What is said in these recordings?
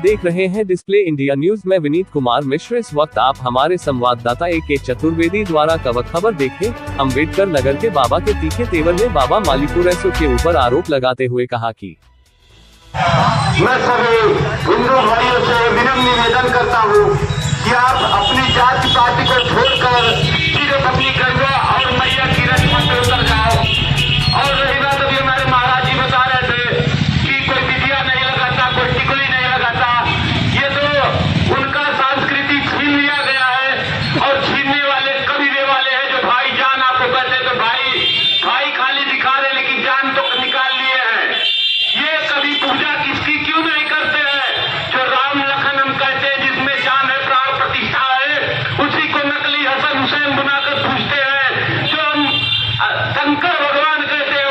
देख रहे हैं डिस्प्ले इंडिया न्यूज में विनीत कुमार मिश्र। इस वक्त आप हमारे संवाददाता AK चतुर्वेदी द्वारा कवर खबर देखें। अम्बेडकर नगर के बाबा के तीखे तेवर ने बाबा मालिपुरैसो के ऊपर आरोप लगाते हुए कहा कि मैं सभी हिंदू भाइयों से विनम्र निवेदन करता हूँ कि आप अपनी जाति पार्टी को छोड़कर सिर्फ अपनी गंगा और मैया की रस्म पे उतर जाओ। और रही बात, अभी हमारे महाराज जी बता रहे थे कि कोई विधिया नहीं लगाता, कोई टिकुली नहीं लगाता। ये तो उनका संस्कृति छीन लिया गया है और छीनने वाले कबीले वाले हैं जो भाई जान आपको कहते तो भाई खाली दिखा रहे लेकिन जान तो निकाल लिए हैं। ये कभी पूजा किसकी क्यों नहीं करते हैं? जो राम लखन हम कहते हैं जिसमें जान है, प्राण प्रतिष्ठा है, उसी को नकली हसन हुसैन बनाकर पूछते हैं। जो हम शंकर भगवान कहते हैं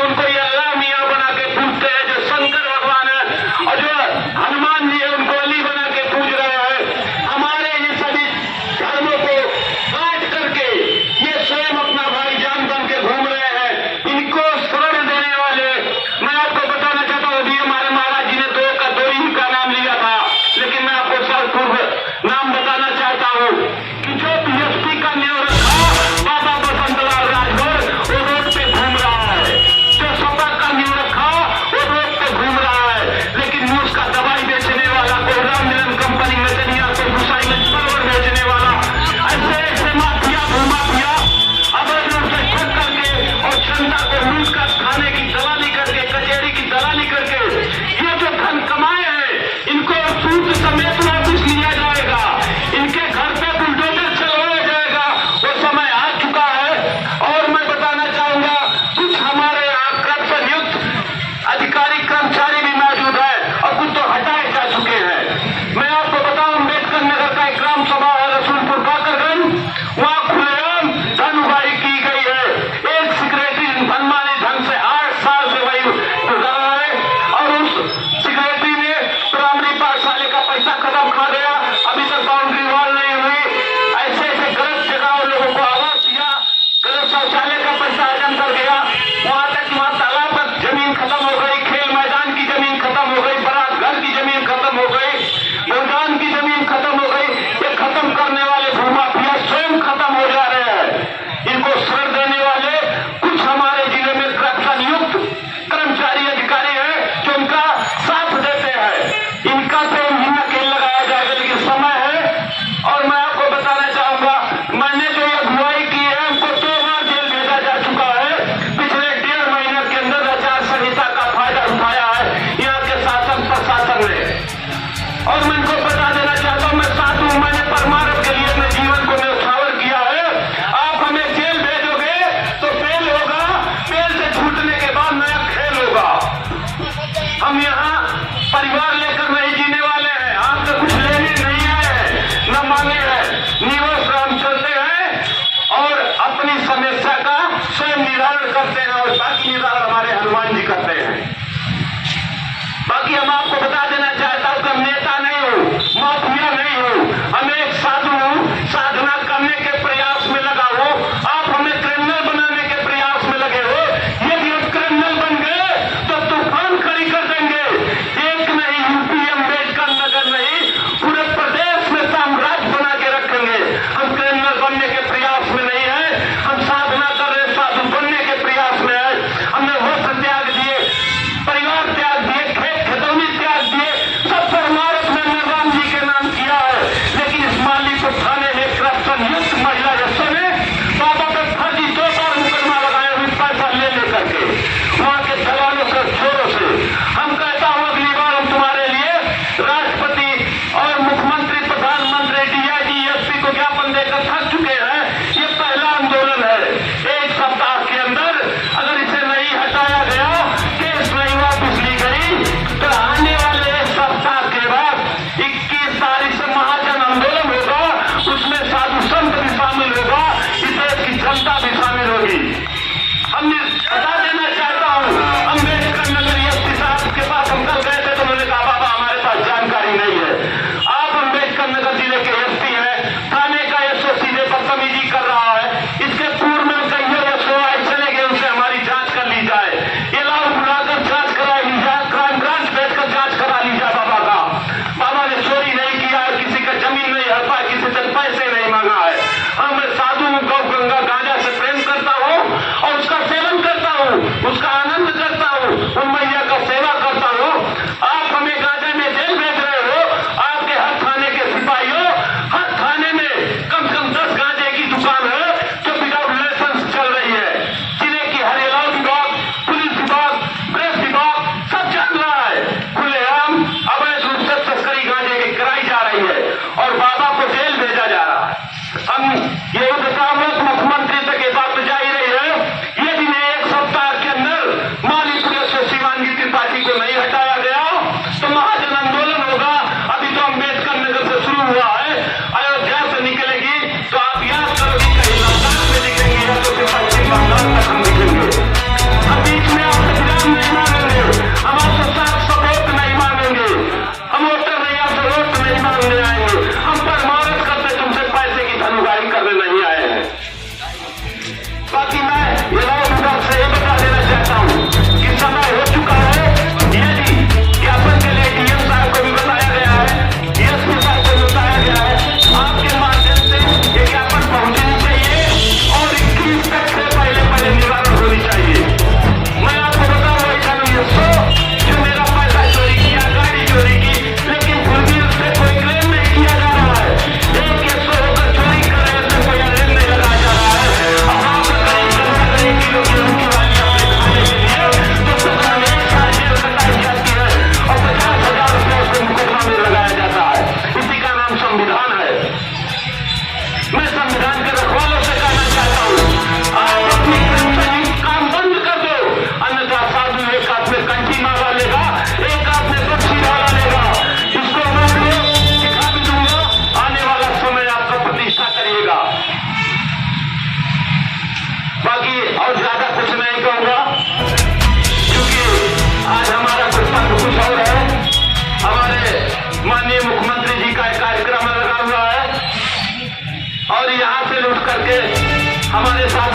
हमारे साथ